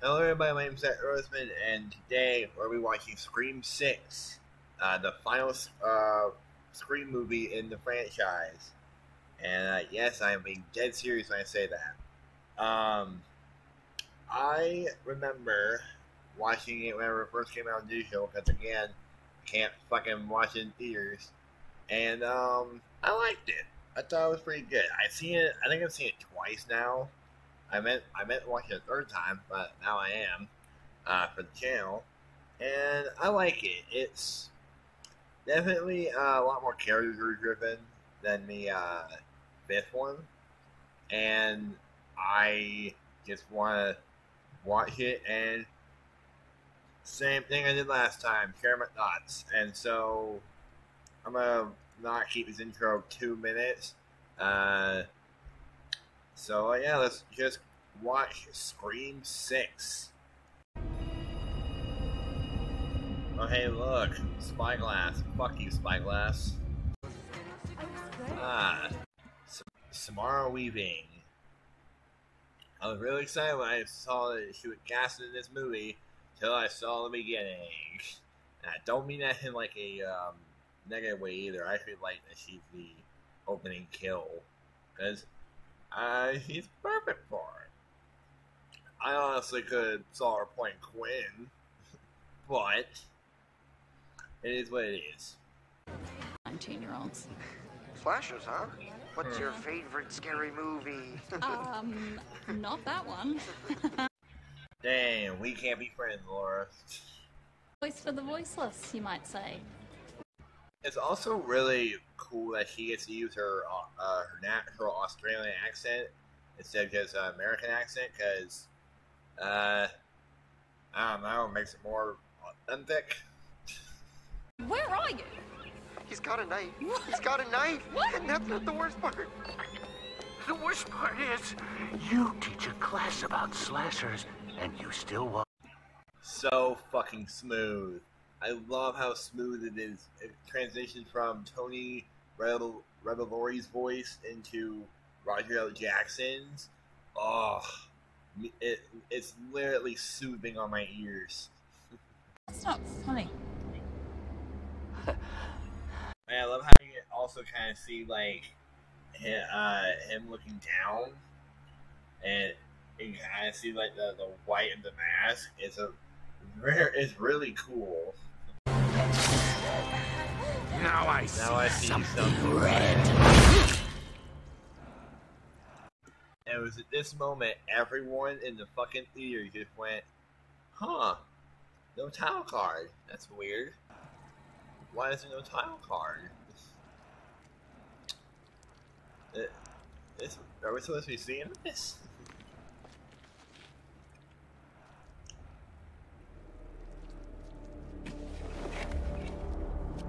Hello everybody, my name is Zach Roseman, and today we're going to be watching Scream 6, the final Scream movie in the franchise. And yes, I am being dead serious when I say that. I remember watching it whenever it first came out on digital, because again, I can't fucking watch it in theaters. And I liked it. I thought it was pretty good. I think I've seen it twice now. I meant to watch it a third time, but now I am for the channel, and I like it. It's definitely a lot more character driven than the fifth one, and I just want to watch it and same thing I did last time, share my thoughts. And so I'm gonna not keep this intro 2 minutes. So yeah, let's just watch Scream 6. Oh hey, look, Spyglass. Fuck you, Spyglass. Samara Weaving. I was really excited when I saw that she was casted in this movie till I saw the beginning. And I don't mean that in like a negative way either. I actually like that she's the opening kill, because she's perfect for it. I honestly could saw her playing Quinn, but it is what it is. 19-year-olds. Slashers, huh? What's your favorite scary movie? Not that one. Damn, we can't be friends, Laura. Voice for the voiceless, you might say. It's also really cool that she gets to use her natural Australian accent instead of just an American accent, because I don't know, it makes it more authentic. Where are you? He's got a knife. He's got a knife. What? And that's not the worst part. The worst part is, you teach a class about slashers, and you still want. So fucking smooth. I love how smooth it is. It transitions from Tony Revolori's voice into Roger L. Jackson's. Oh, it's literally soothing on my ears. That's not funny. And I love how you also kind of see like him looking down, and you kind of see like the white of the mask. It's really cool. Now I see something red. And it was at this moment everyone in the fucking theater just went, "Huh? No title card. That's weird. Why is there no title card? Are we supposed to be seeing this?"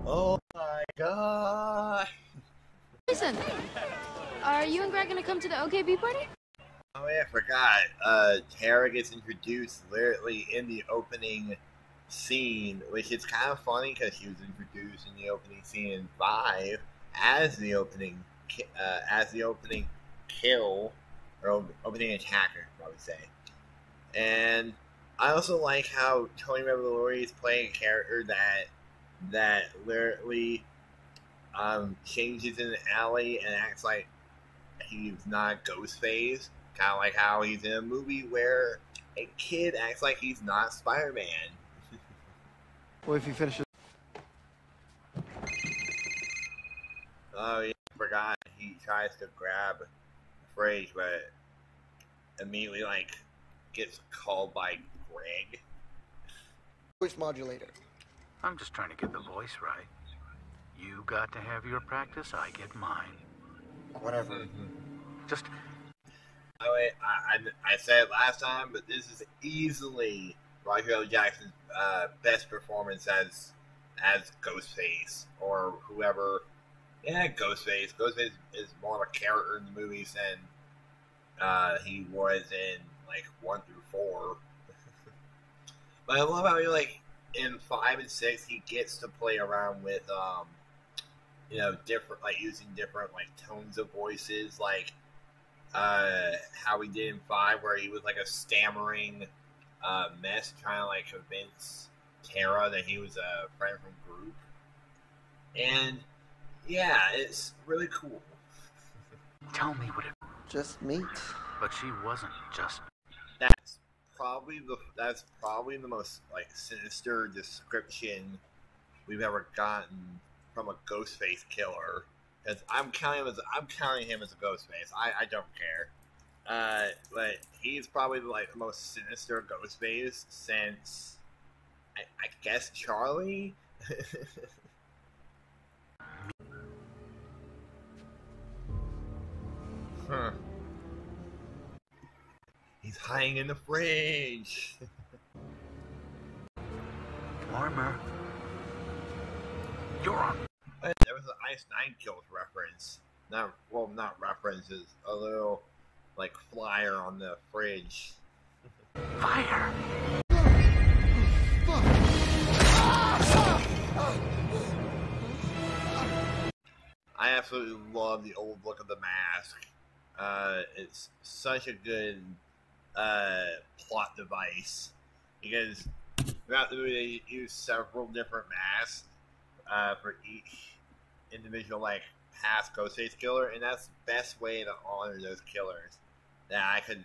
Oh my god! Listen, are you and Greg gonna come to the OKB party? Oh yeah, I forgot. Tara gets introduced literally in the opening scene, which is kind of funny because she was introduced in the opening scene in 5 as the opening kill, or opening attacker, I would say. And I also like how Tony Revolori is playing a character that literally changes in an alley and acts like he's not Ghostface. Kind of like how he's in a movie where a kid acts like he's not Spider-Man. Well, if you finish it. Oh yeah, I forgot. He tries to grab the fridge, but immediately gets called by Greg. Voice modulator. I'm just trying to get the voice right. You got to have your practice, I get mine. Whatever. Just... Oh wait, I said it last time, but this is easily Roger L. Jackson's best performance as Ghostface, or whoever. Yeah, Ghostface. Ghostface is more of a character in the movies than he was in 1 through 4. But I love how he in 5 and 6 he gets to play around with different using different tones of voices, how he did in 5, where he was a stammering mess trying to like convince Tara that he was a friend from group. And yeah, it's really cool. Tell me what it... Just meat. But she wasn't just... That's probably the most like sinister description we've ever gotten from a Ghostface killer. Because I'm counting him as a Ghostface. I don't care. But he's probably like the most sinister Ghostface since I guess Charlie. Huh. He's hiding in the fridge. Warmer. You're on. There was an Ice Nine Kills reference. Not references. A little like flyer on the fridge. Fire. I absolutely love the old look of the mask. It's such a good plot device because throughout the movie they use several different masks for each individual like past Ghostface killer, and that's the best way to honor those killers that I could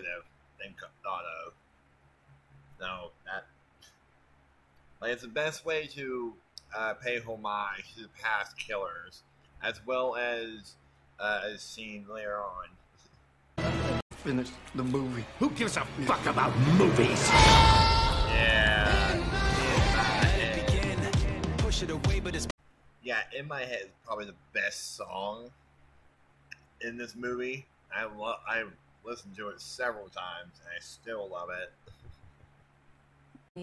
have thought of. No, that like it's the best way to pay homage to the past killers, as well as seen later on. Finish the movie. Who gives a fuck about movies? Yeah. Yeah, In My Head is probably the best song in this movie. I listened to it several times and I still love it.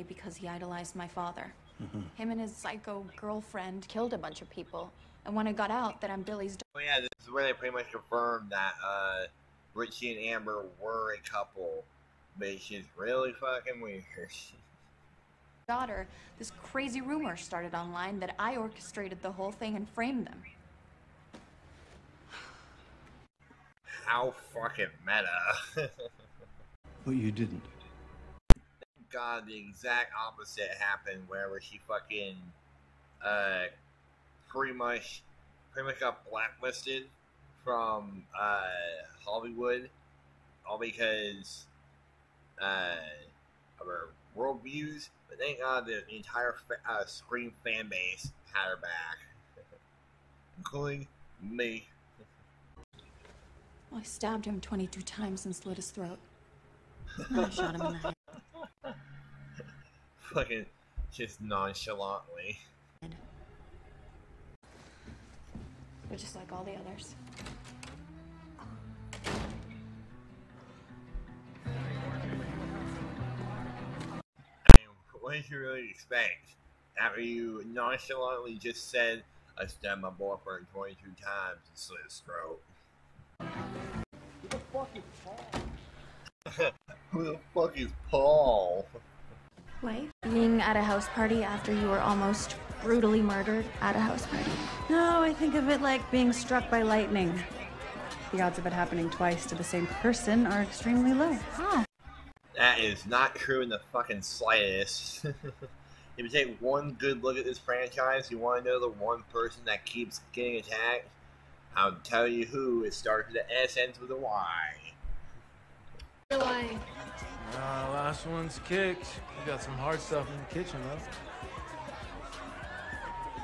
Because he idolized my father. Him and his psycho girlfriend killed a bunch of people. And when I got out that I'm Billy's Oh yeah, this is where they pretty much confirmed that Richie and Amber were a couple, which is really fucking weird. daughter, this crazy rumor started online that I orchestrated the whole thing and framed them. How fucking meta. But you didn't. God, the exact opposite happened wherever she fucking pretty much got blacklisted from Hollywood, all because of her worldviews. But thank God the entire Scream fan base had her back, including me. Well, I stabbed him 22 times and slit his throat. And I shot him in the head. Fucking just nonchalantly. But just like all the others. I mean, what did you really expect? After you nonchalantly just said, I stabbed my boyfriend 22 times and slit his throat. Who the fuck is Paul? Who the fuck is Paul? Wait, being at a house party after you were almost brutally murdered at a house party. No, I think of it like being struck by lightning. The odds of it happening twice to the same person are extremely low. Huh. That is not true in the fucking slightest. If you take one good look at this franchise, you want to know the one person that keeps getting attacked? I'll tell you who. It starts with the S, ends with a Y. You're lying. Last one's kicked. We got some hard stuff in the kitchen, though.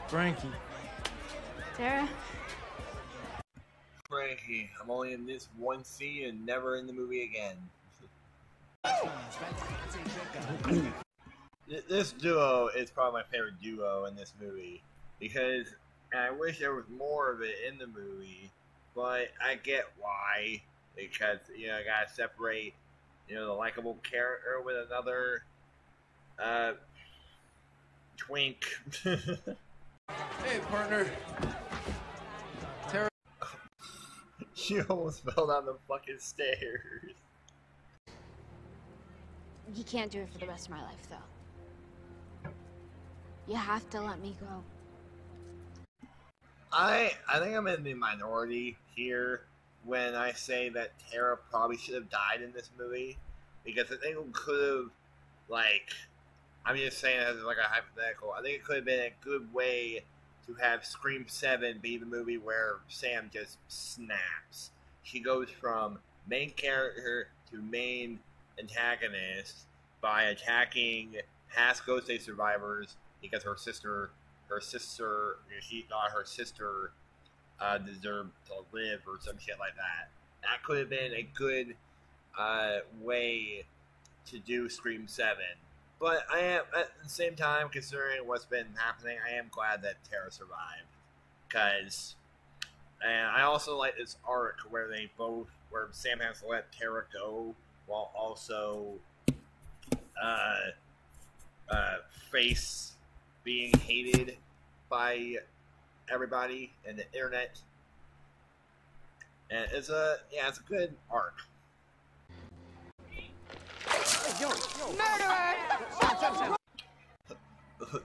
Frankie. Tara? Frankie, I'm only in this one scene and never in the movie again. This duo is probably my favorite duo in this movie because I wish there was more of it in the movie, but I get why, because you know I gotta separate the likable character with another twink. Hey, partner. Tara. She almost fell down the fucking stairs. You can't do it for the rest of my life, though. You have to let me go. I think I'm in the minority here when I say that Tara probably should have died in this movie, because I think it could have, like, I'm just saying as like a hypothetical, I think it could have been a good way to have Scream 7 be the movie where Sam just snaps. She goes from main character to main antagonist by attacking past Ghostface survivors because she thought her sister deserved to live or some shit like that. That could have been a good way to do Scream 7. But I am, at the same time, considering what's been happening, I am glad that Tara survived. And I also like this arc where where Sam has to let Tara go while also face being hated by everybody and the internet. And it's a good arc. Murderer!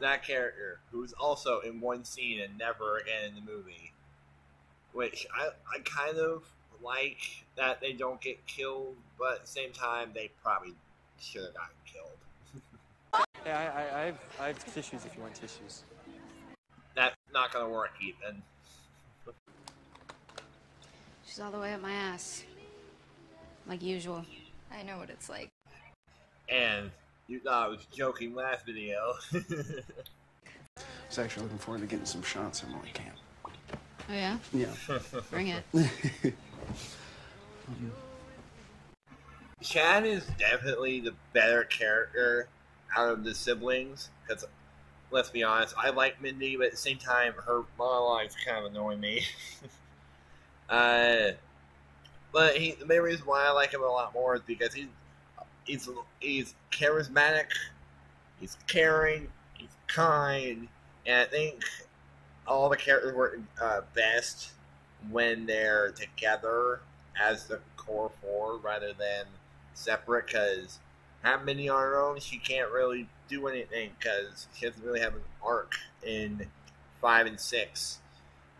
That character, who's also in one scene and never again in the movie, which I kind of like that they don't get killed, but at the same time they probably should have gotten killed. Yeah, I have tissues if you want tissues. That's not gonna work, Ethan. She's all the way up my ass. Like usual. I know what it's like. And you thought I was joking last video. I was actually looking forward to getting some shots in my camp. Oh yeah? Yeah. Bring it. Chad is definitely the better character out of the siblings, because let's be honest, I like Mindy, but at the same time, her monologues kind of annoy me. But the main reason why I like him a lot more is because he's charismatic, he's caring, he's kind, and I think all the characters work best when they're together as the core four rather than separate, because having Mindy on her own, she can't really do anything because she doesn't really have an arc in 5 and 6,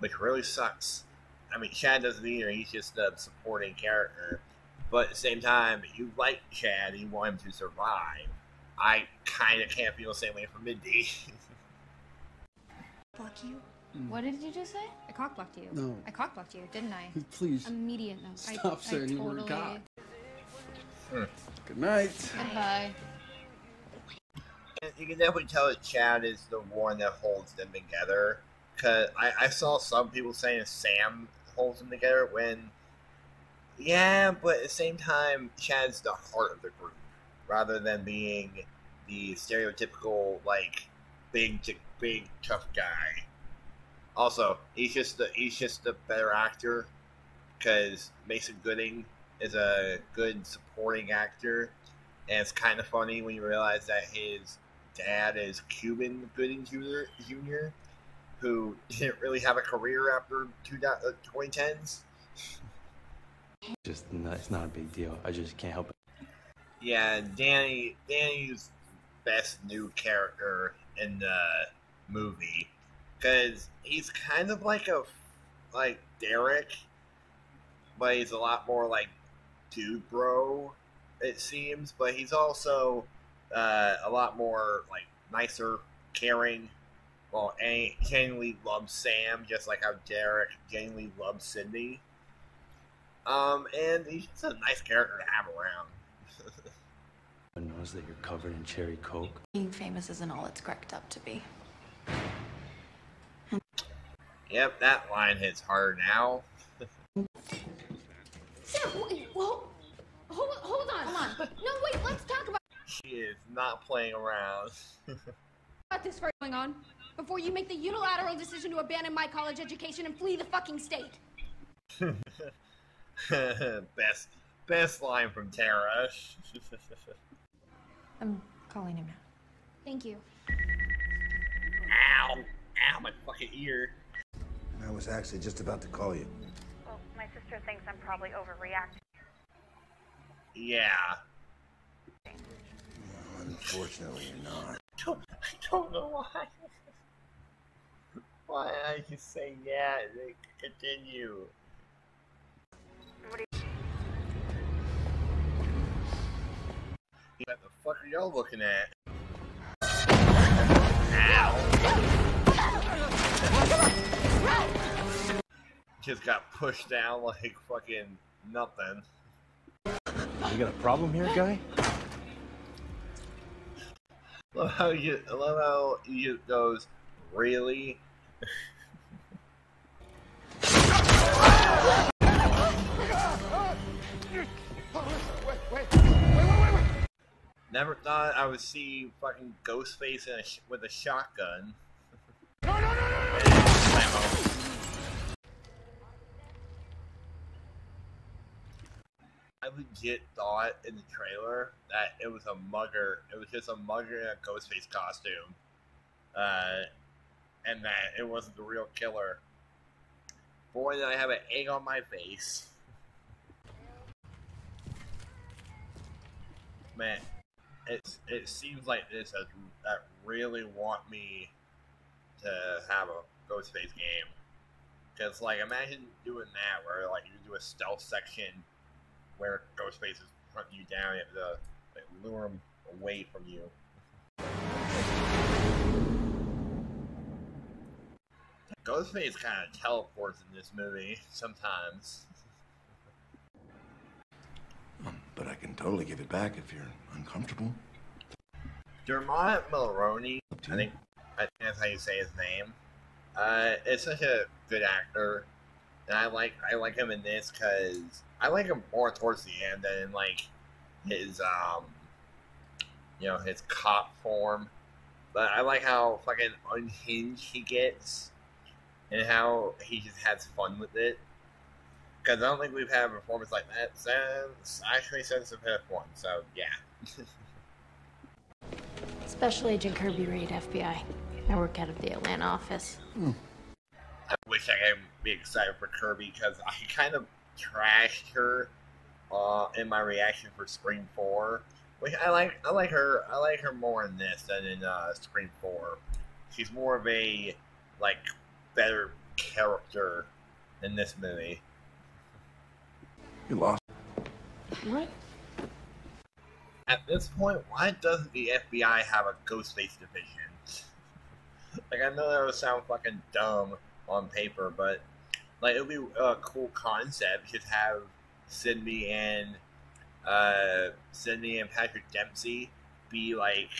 which really sucks. I mean, Chad doesn't either, he's just a supporting character. But at the same time, you like Chad, you want him to survive. I kind of can't feel the same way for Mindy. Block you? What did you just say? I cockblocked you. No. I cockblocked you, didn't I? Please. Immediate no. Stop saying you were a cop. Good night. Goodbye. And you can definitely tell that Chad is the one that holds them together. Because I saw some people saying Sam holds them together when... Yeah, but at the same time, Chad's the heart of the group, rather than being the stereotypical, like, big tough guy. Also, he's just a better actor, because Mason Gooding is a good supporting actor, and it's kind of funny when you realize that his dad is Cuban Gooding Jr., who didn't really have a career after 2010s. It's not a big deal. I just can't help it. Yeah, Danny's best new character in the movie, because he's kind of like Derek, but he's a lot more like dude bro, it seems. But he's also a lot more like nicer, caring. Well, and he genuinely loves Sam, just like how Derek genuinely loves Cindy. And he's just a nice character to have around. Everyone knows that you're covered in cherry coke. Being famous isn't all it's cracked up to be. Yep, that line hits hard now. Sam, whoa, hold on. No, wait, let's talk about She is not playing around. this first going on before you make the unilateral decision to abandon my college education and flee the fucking state. Best line from Tara. I'm calling him now. Thank you. Ow! Ow, my fucking ear. I was actually just about to call you. Well, my sister thinks I'm probably overreacting. Yeah. Well, unfortunately, you're not. I don't know why. Why I just say yeah and then continue. What the fuck are y'all looking at? Ow! Just got pushed down like fucking nothing. You got a problem here, guy? I love how he goes, really? Never thought I would see fucking Ghostface with a shotgun. I legit thought in the trailer that it was a mugger. It was just a mugger in a Ghostface costume. And that it wasn't the real killer. Boy, did I have an egg on my face. Man, it seems like this that really want me to have a Ghostface game. Because, like, imagine doing that where, like, you do a stealth section where Ghostface is hunting you down, you have to like, lure him away from you. Ghostface kind of teleports in this movie sometimes. But I can totally give it back if you're uncomfortable. Dermot Mulroney, I think that's how you say his name. It's such a good actor, and I like him in this because I like him more towards the end than in like his his cop form. But I like how fucking unhinged he gets, and how he just has fun with it. Because I don't think we've had a performance like that since the fifth one. So yeah. Special Agent Kirby Reed, FBI. I work out of the Atlanta office. I wish I could be excited for Kirby because I kind of trashed her in my reaction for Scream 4. Which I like her more in this than in Scream 4. She's more of a like better character in this movie. You lost. What? At this point, why doesn't the FBI have a Ghostface division? Like, I know that would sound fucking dumb on paper, but like it would be a cool concept. Just have Sydney and Patrick Dempsey be like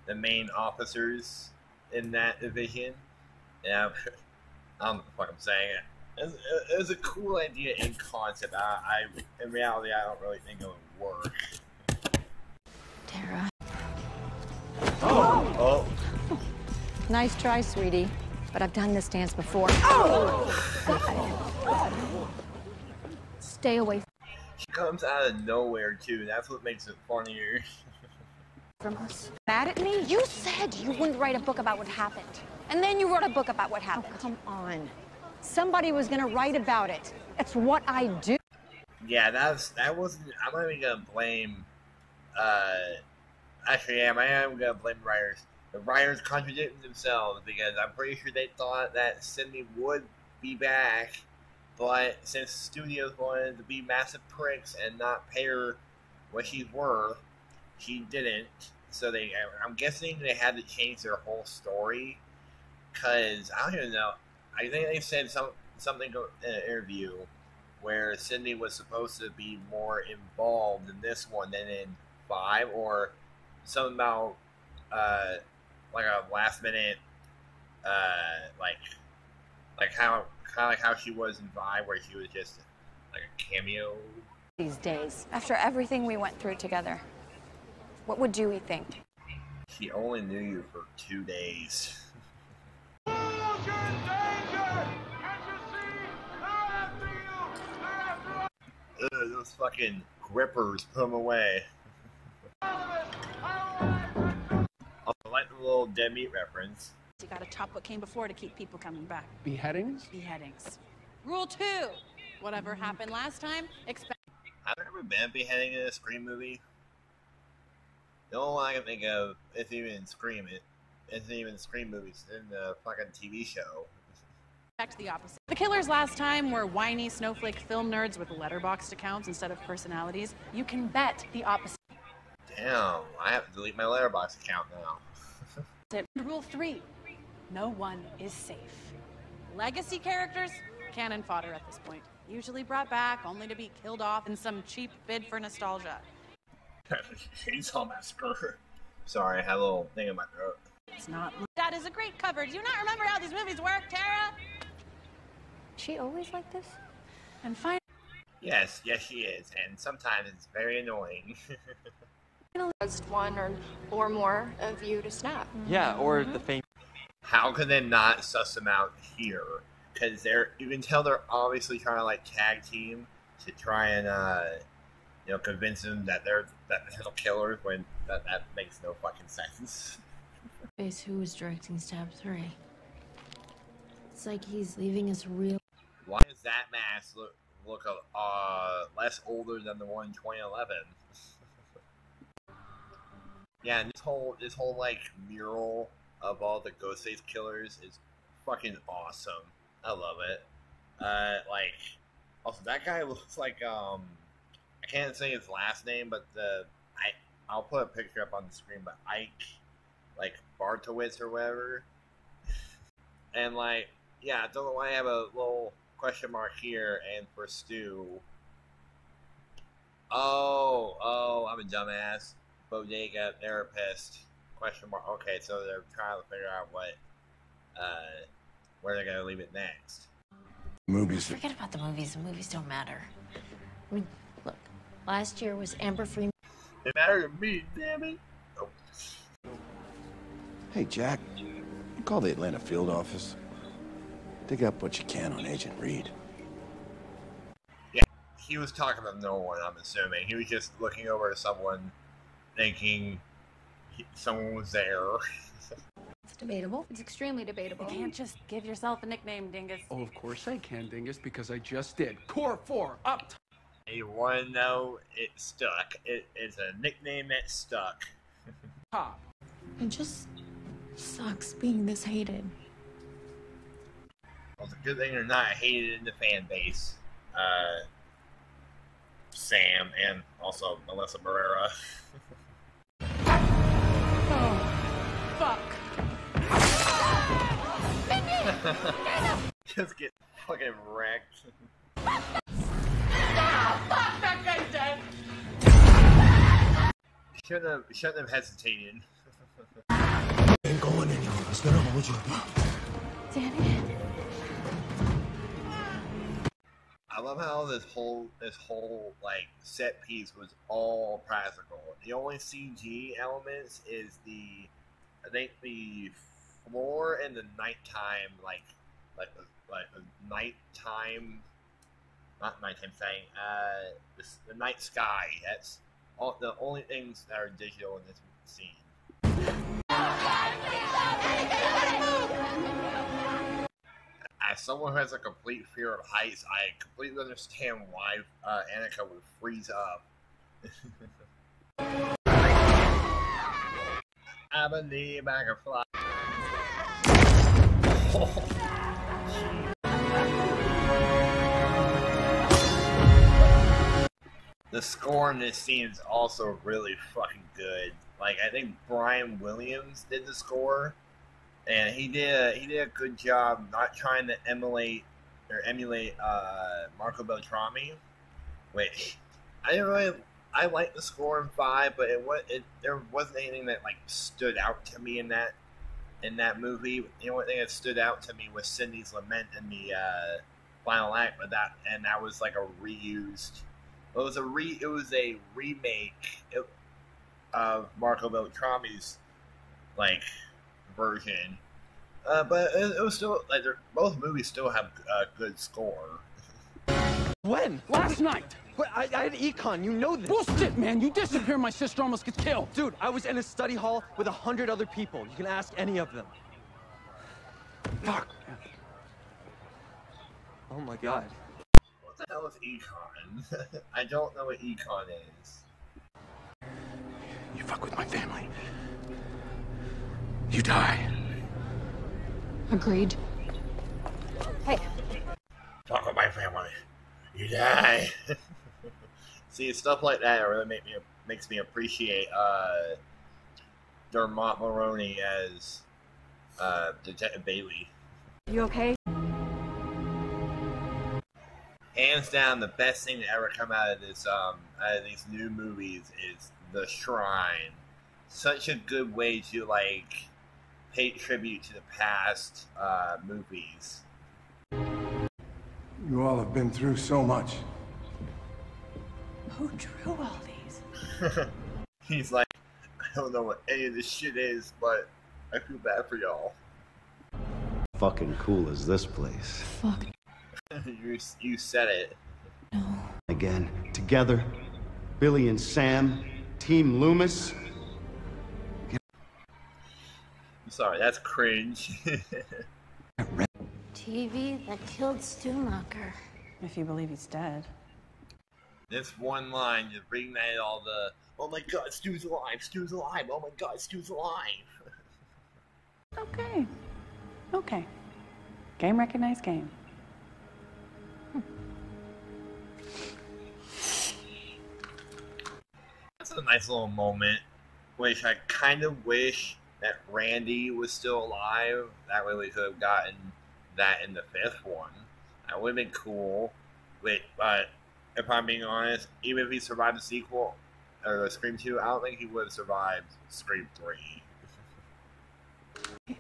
the main officers in that division. Yeah, I don't know what the fuck I'm saying. It was a cool idea in concept. In reality, I don't really think it would work. Tara. Oh. Nice try, sweetie. But I've done this dance before. Stay away She comes out of nowhere, too. That's what makes it funnier. from us. Mad at me? You said you wouldn't write a book about what happened. And then you wrote a book about what happened. Oh, come on. Somebody was gonna write about it. That's what I do. Yeah, that wasn't. I'm not even gonna blame. Actually, I am gonna blame the writers. The writers contradicted themselves because I'm pretty sure they thought that Sydney would be back, but since studios wanted to be massive pricks and not pay her what she's worth, she didn't. So I'm guessing they had to change their whole story. Cause I don't even know. I think they said something in an interview where Sydney was supposed to be more involved in this one than in 5, or something about like a last minute like how she was in 5, where she was just like a cameo. These days, after everything we went through together, what would Dewey think? She only knew you for 2 days. Those fucking grippers, put them away. Also, I like the little dead meat reference. You gotta top what came before to keep people coming back. Beheadings? Beheadings. Rule 2. Whatever happened last time, expect. Have there ever been a beheading in a Scream movie? The only one I can think of isn't even Scream. It isn't even Scream movies. It's in the fucking TV show. Expect the opposite. The killers last time were whiny snowflake film nerds with letterboxd accounts instead of personalities. You can bet the opposite. Damn, I have to delete my Letterboxd account now. Rule 3, no one is safe. Legacy characters, cannon fodder at this point. Usually brought back only to be killed off in some cheap bid for nostalgia. Chainsaw Massacre. Sorry, I had a little thing in my throat. It's not. That is a great cover. Do you not remember how these movies work, Tara? She always like this? And finally. Yes, she is, and sometimes it's very annoying. Just one or more of you to snap. Yeah, or the fame. How can they not suss them out here? Because you can tell they're obviously trying to like tag team to try and convince them that they're the killers when that makes no fucking sense. Face who was directing Stab 3. It's like he's leaving us real. Why does that mask look less older than the one in 2011? Yeah, and this whole like mural of all the Ghostface killers is fucking awesome. I love it. Like, also that guy looks like I can't say his last name, but I'll put a picture up on the screen. But Ike, like Bartowitz or whatever, and like, yeah, I don't know why I have a little question mark here. And for Stu, oh, I'm a dumbass. Bodega therapist question mark. Okay, so they're trying to figure out where they're gonna leave it next. Movies. Forget about the movies. The movies don't matter. I mean, look, last year was Amber Freeman. They matter to me, damn it. Oh. Hey, Jack. Call the Atlanta field office. Dig up what you can on Agent Reed. Yeah, he was talking about no one, I'm assuming. He was just looking over to someone, thinking someone was there. It's debatable. It's extremely debatable. You can't just give yourself a nickname, Dingus. Oh, of course I can, Dingus, because I just did. Core 4, up top. You want to know it stuck. It's a nickname that stuck. Top. It just sucks being this hated. Well, it's a good thing they're not hated in the fan base. Sam and also Melissa Barrera. Oh, fuck. Just get fucking wrecked. Fuck, that guy's dead. Shouldn't have hesitated. Ain't going anywhere. Esperamos, would you? Danny. I love how this whole like set piece was all practical. The only CG elements is I think the floor and the nighttime like the nighttime, not nighttime thing. The night sky. That's all the only things that are digital in this scene. As someone who has a complete fear of heights, I completely understand why Annika would freeze up. I believe I can fly. The score in this scene is also really fucking good. Like, I think Brian Williams did the score, and he did a good job not trying to emulate Marco Beltrami, which I like the score in 5, but there wasn't anything that like stood out to me in that movie. The only thing that stood out to me was Cindy's lament in the final act, but that was like a reused. It was a remake of Marco Beltrami's like version, but it was still like both movies still have a good score. When? Last night. But I had econ, you know this. Bullshit, man. You disappear, my sister almost gets killed. Dude, I was in a study hall with 100 other people. You can ask any of them. Fuck. Oh my god. What the hell is econ? I don't know what econ is. You fuck with my family, you die. Agreed. Hey. Fuck with my family, you die. See, stuff like that really make me makes me appreciate Dermot Mulroney as Detective Bailey. You okay? Hands down, the best thing to ever come out of this out of these new movies is The Shrine. Such a good way to like pay tribute to the past movies. You all have been through so much. Who drew all these? He's like, I don't know what any of this shit is, but I feel bad for y'all. Fucking cool is this place? Fuck. You said it. Again, together, Billy and Sam, Team Loomis. I'm sorry, that's cringe. TV that killed Stumacher. If you believe he's dead. This one line just reignited all the, oh my god, Stu's alive, oh my god, Stu's alive. Okay. Okay. Game recognized game. That's a nice little moment, which I kind of wish that Randy was still alive. That way we could have gotten that in the 5th one. That would have been cool. But if I'm being honest, even if he survived the sequel, or Scream 2, I don't think he would have survived Scream 3.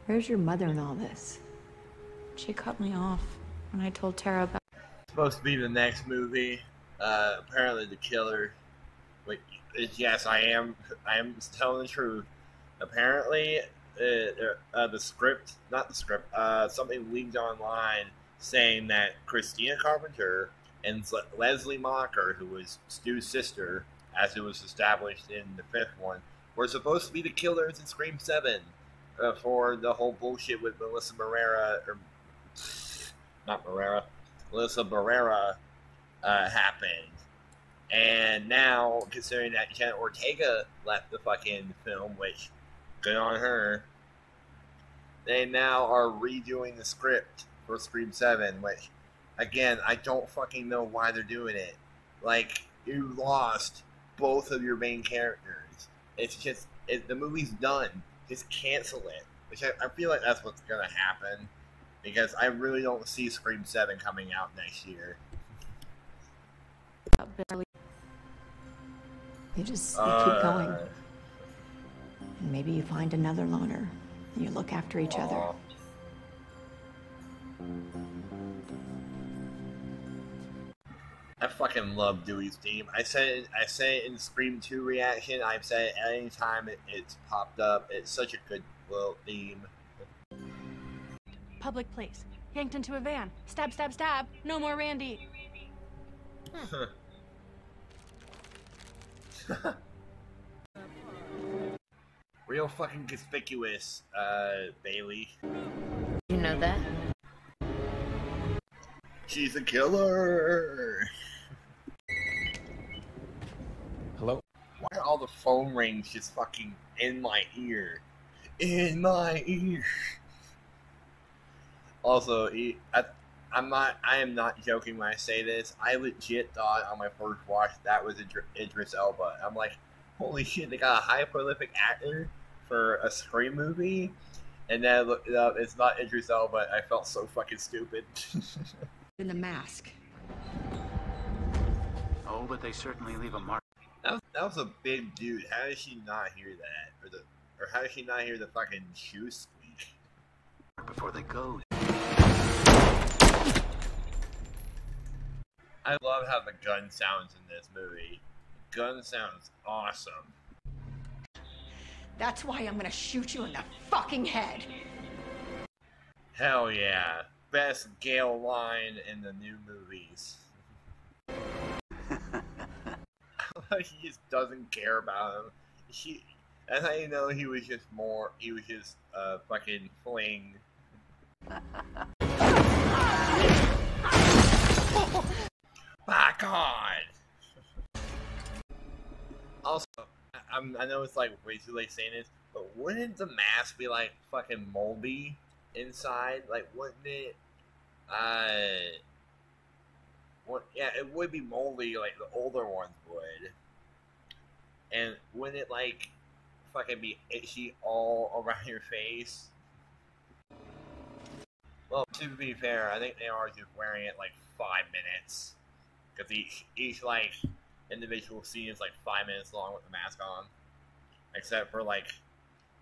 Where's your mother in all this? She cut me off when I told Tara about. It's supposed to be the next movie. Apparently the killer. Wait, yes, I am telling the truth. Apparently, the script, not the script, something leaked online saying that Christina Carpenter and Leslie Mocker, who was Stu's sister, as it was established in the 5th one, were supposed to be the killers in Scream 7 for the whole bullshit with Melissa Barrera happened. And now, considering that Jenna Ortega left the fucking film, which, good on her, they now are redoing the script for Scream 7, which, again, I don't fucking know why they're doing it. Like, you lost both of your main characters. It's just, the movie's done. Just cancel it. Which I feel like that's what's gonna happen. Because I really don't see Scream 7 coming out next year. You keep going. And maybe you find another loner. And you look after each other. I fucking love Dewey's theme. I said it in Scream 2 reaction. I've said it any time it's popped up. It's such a good little theme. Public place. Yanked into a van. Stab, stab, stab. No more Randy. Real fucking conspicuous, Bailey. You know that? She's a killer! Hello? Why are all the phone rings just fucking in my ear? In my ear! Also, I am not joking when I say this. I legit thought on my first watch that was Idris Elba. I'm like, holy shit, they got a high prolific actor for a Scream movie? And then I looked it up, it's not Idris Elba. I felt so fucking stupid. In the mask. Oh, but they certainly leave a mark. That was a big dude. How did she not hear that? Or how did she not hear the fucking shoe squeak? Before they go. I love how the gun sounds in this movie. The gun sounds awesome. That's why I'm gonna shoot you in the fucking head. Hell yeah. Best Gale line in the new movies. He just doesn't care about him. That's how you know he was just fucking fling. Back on! Also, I know it's like way too late saying this, but wouldn't the mask be like fucking moldy inside? Like, wouldn't it? Yeah, it would be moldy like the older ones would. And wouldn't it like fucking be itchy all around your face? Well, to be fair, I think they are just wearing it like 5 minutes. Because each like individual scene is like 5 minutes long with the mask on. Except for like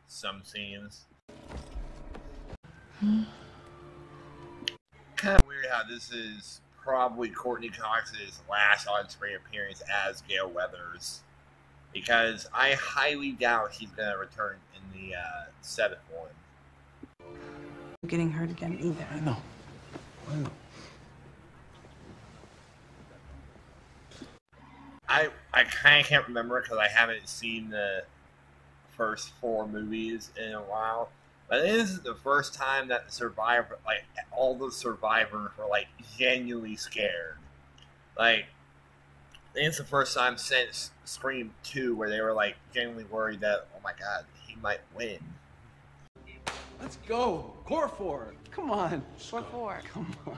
some scenes. Kind of weird how this is probably Courtney Cox's last on-screen appearance as Gale Weathers. Because I highly doubt she's going to return in the 7th one. Getting hurt again either. I know. I kind of can't remember because I haven't seen the first 4 movies in a while. But this is the first time that the survivor, like all the survivors were like genuinely scared. Like, I think it's the first time since Scream 2 where they were like genuinely worried that, oh my god, he might win. Let's go. Core 4. Come on. Core 4. Come on.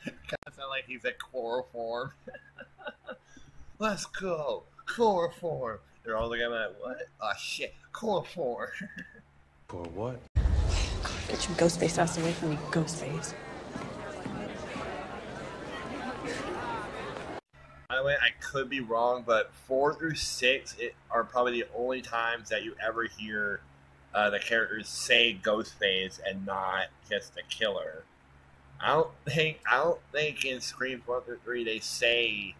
Kind of sound like he's at chloroform. Let's go. Chloroform. They're all looking at me like, what? Oh shit. Chloroform. For what? God, get your Ghostface ass away from me, Ghostface. By the way, I could be wrong, but 4 through 6 are probably the only times that you ever hear the characters say Ghostface and not just the killer. I don't think in Scream 4 through 3 they say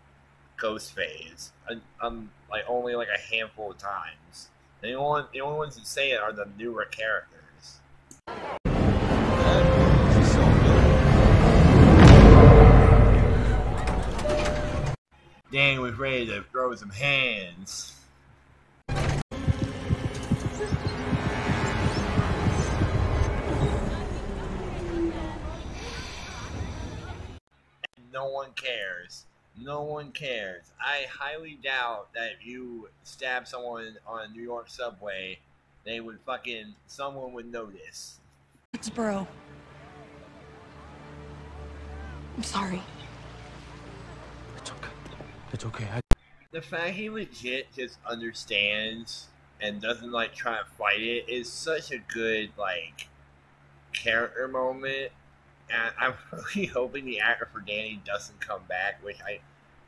Ghostface. Like only like a handful of times. The only ones that say it are the newer characters. Danny was ready to throw some hands. No one cares. No one cares. I highly doubt that if you stab someone on a New York subway, someone would notice. It's bro. I'm sorry. It's okay. The fact he legit just understands and doesn't like try to fight it is such a good like character moment. And I'm really hoping the actor for Danny doesn't come back,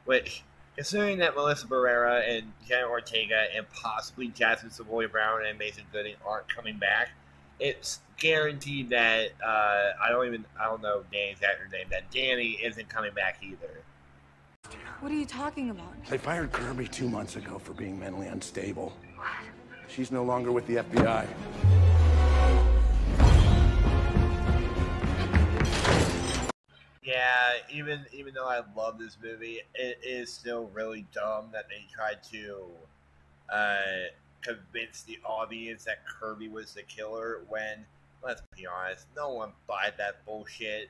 which considering that Melissa Barrera and Jenna Ortega and possibly Jasmine Savoy Brown and Mason Gooding aren't coming back, it's guaranteed that I don't know Danny's actor's name, that Danny isn't coming back either. What are you talking about? They fired Kirby 2 months ago for being mentally unstable. What? She's no longer with the FBI. Yeah, even though I love this movie, it is still really dumb that they tried to convince the audience that Kirby was the killer when, let's be honest, no one buys that bullshit.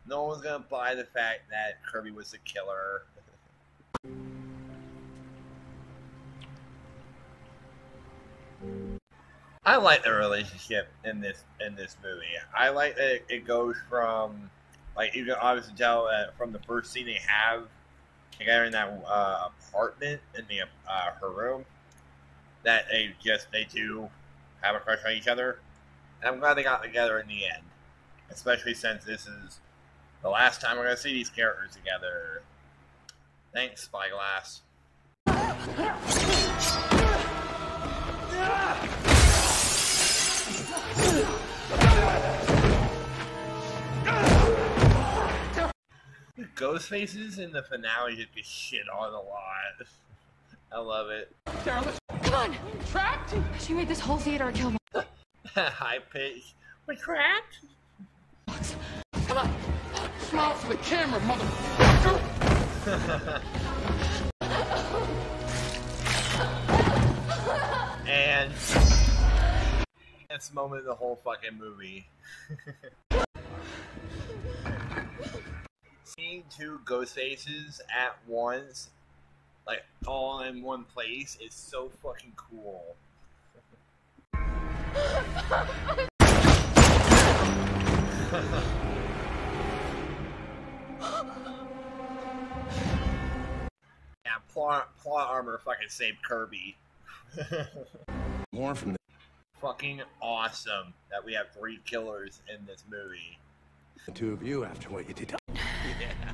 No one's gonna buy the fact that Kirby was the killer. I like the relationship in this movie. I like that it goes from, like, you can obviously tell from the first scene they have together in that apartment in the her room that they do have a crush on each other. And I'm glad they got together in the end, especially since this is the last time we're gonna see these characters together. Thanks, Spyglass. The Ghostfaces in the finale just get shit on a lot. I love it. Come on! Trapped? She made this whole theater a kill me. High pitch. We're trapped? Come on! Smile for the camera, motherfucker! And that's the moment of the whole fucking movie. Seeing 2 Ghostfaces at once, like all in one place, is so fucking cool. Yeah, yeah, plot armor fucking saved Kirby. More from the Fucking awesome that we have 3 killers in this movie. The two of you after what you did.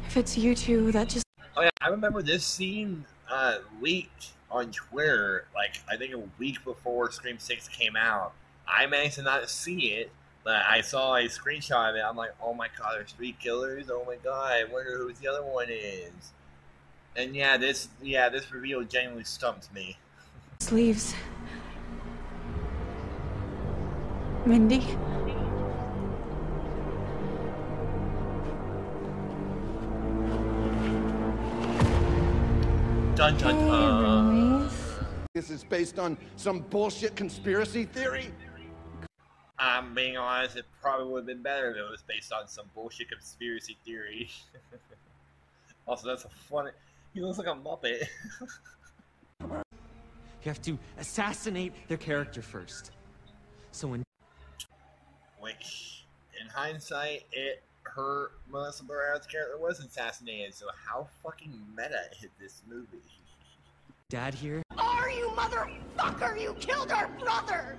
If it's you two, that just... Oh yeah, I remember this scene leaked on Twitter, like, I think a week before Scream 6 came out. I managed to not see it, but I saw a screenshot of it. I'm like, oh my god, there's 3 killers? Oh my god, I wonder who the other one is. And yeah, this reveal genuinely stumped me. Sleeves. Mindy? Dun dun dun. This is based on some bullshit conspiracy theory? I'm being honest, it probably would have been better if it was based on some bullshit conspiracy theory. Also, that's a funny... He looks like a Muppet. You have to assassinate their character first. So when... Which, in hindsight, her Melissa Barrero's character was assassinated, so how fucking meta is this movie? Dad here? Are you motherfucker? You killed our brother!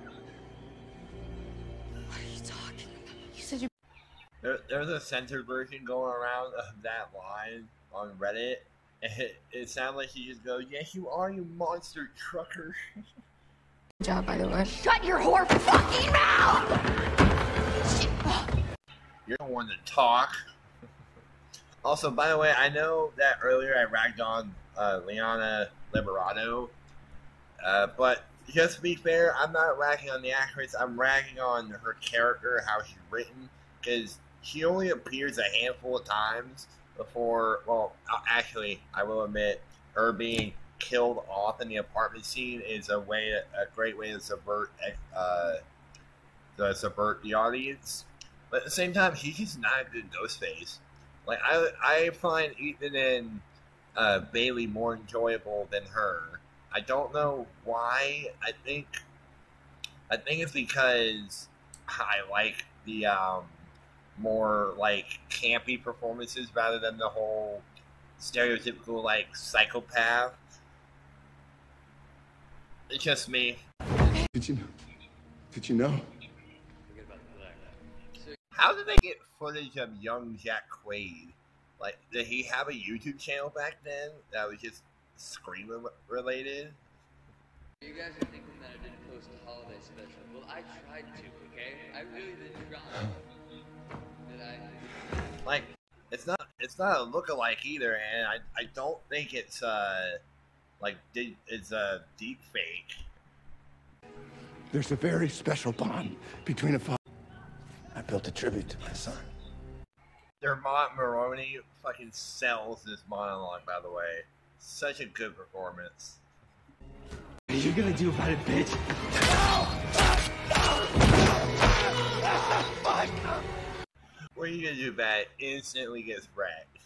What are you talking about? You said you... There's a censored version going around of that line on Reddit, and it sounded like he just goes, "Yes, you are, you monster trucker." Good job, by the way. Shut your whore fucking mouth! You're the one to talk. Also, by the way, I know that earlier I ragged on Liana Liberato, but just to be fair, I'm not ragging on the actress. I'm ragging on her character, how she's written, because she only appears a handful of times before. Well, actually, I will admit, her being killed off in the apartment scene is a great way to subvert the audience. But at the same time, she's just not a good Ghostface. Like, I find Ethan and Bailey more enjoyable than her. I don't know why. I think it's because I like the more like campy performances rather than the whole stereotypical like psychopath. It's just me. Did you know? How did they get footage of young Jack Quaid? Like, did he have a YouTube channel back then that was just Scream related? You guys are thinking that I didn't post a holiday special. Well, I tried to, okay? I really did try. Did I? Like, it's not a lookalike either, and I don't think it's it's a deep fake. There's a very special bond between a father. I built a tribute to my son. Dermot Mulroney fucking sells this monologue, by the way. Such a good performance. What are you gonna do about it, bitch? What are you gonna do about it? Instantly gets wrecked.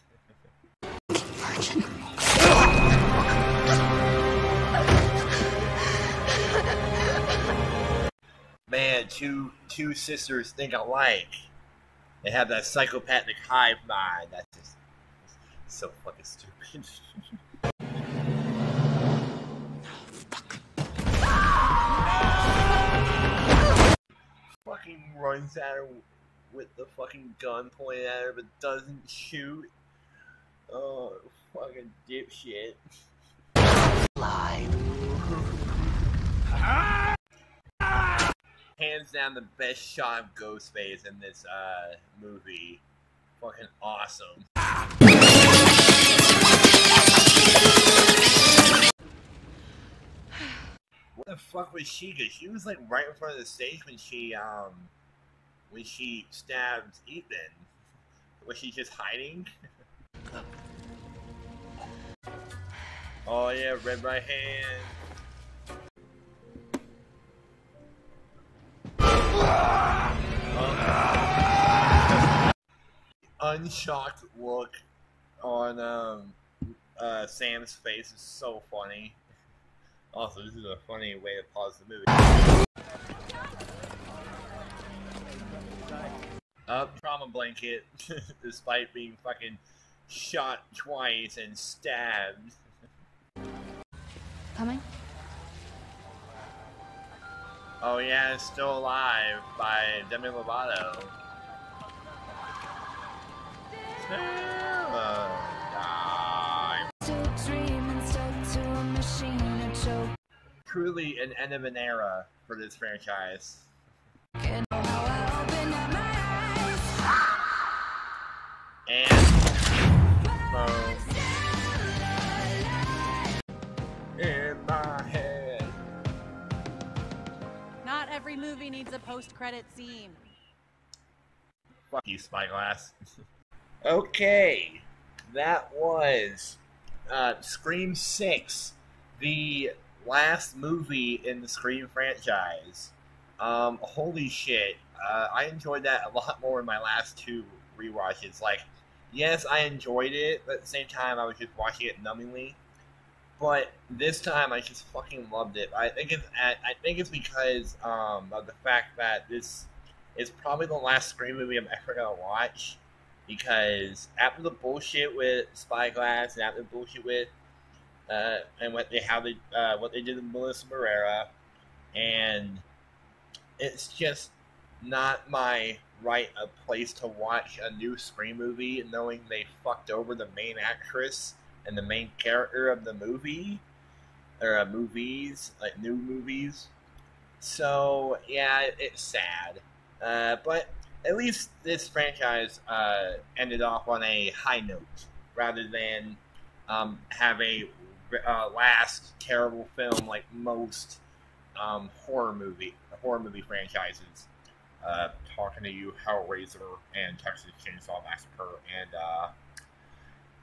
Man, two sisters think alike. They have that psychopathic hive mind. That's just so fucking stupid. Fucking runs at her with the fucking gun pointed at her, but doesn't shoot. Oh, fucking dipshit. Lie. Hands down the best shot of Ghostface in this movie. Fucking awesome. What the fuck was she? Cause she was like right in front of the stage when she stabbed Ethan. Was she just hiding? Oh yeah, red right hand. Unshocked look on Sam's face is so funny. Also, this is a funny way to pause the movie. Trauma blanket, despite being fucking shot twice and stabbed. Coming? Oh yeah, It's Still Alive by Demi Lovato. Still alive. Truly an end of an era for this franchise. And boom. In my head. Not every movie needs a post-credit scene. Fuck you, Spyglass. Okay, that was Scream 6, the last movie in the Scream franchise. Holy shit, I enjoyed that a lot more in my last two rewatches. Like, yes, I enjoyed it, but at the same time, I was just watching it numbingly. But this time, I just fucking loved it. I think it's because of the fact that this is probably the last Scream movie I'm ever gonna watch. Because after the bullshit with Spyglass and after the bullshit with and what they did with Melissa Barrera, and it's just not my right of place to watch a new Scream movie knowing they fucked over the main actress and the main character of the movie, or movies, like new movies. So yeah, it's sad, but at least this franchise ended off on a high note, rather than have a last terrible film like most horror movie franchises. Talking to you, Hellraiser and Texas Chainsaw Massacre and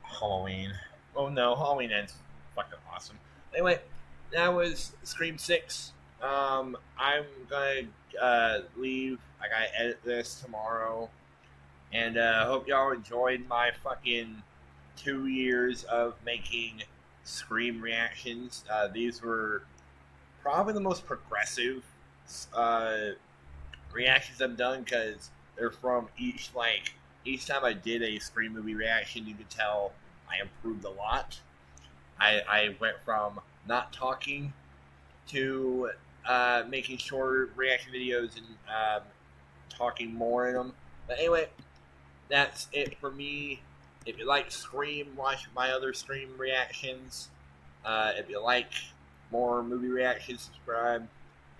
Halloween. Oh no, Halloween ends fucking awesome. Anyway, that was Scream 6. I'm gonna leave. I gotta edit this tomorrow, and hope y'all enjoyed my fucking 2 years of making Scream reactions. These were probably the most progressive reactions I've done, because they're from each time I did a Scream movie reaction, you could tell I improved a lot. I went from not talking to making shorter reaction videos and talking more in them. But anyway, that's it for me. If you like Scream, watch my other Scream reactions. If you like more movie reactions, subscribe.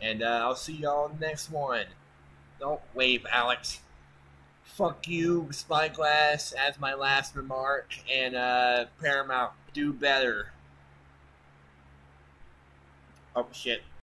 And I'll see y'all in the next one. Don't wave, Alex. Fuck you, Spyglass, as my last remark. And Paramount, do better. Oh, shit.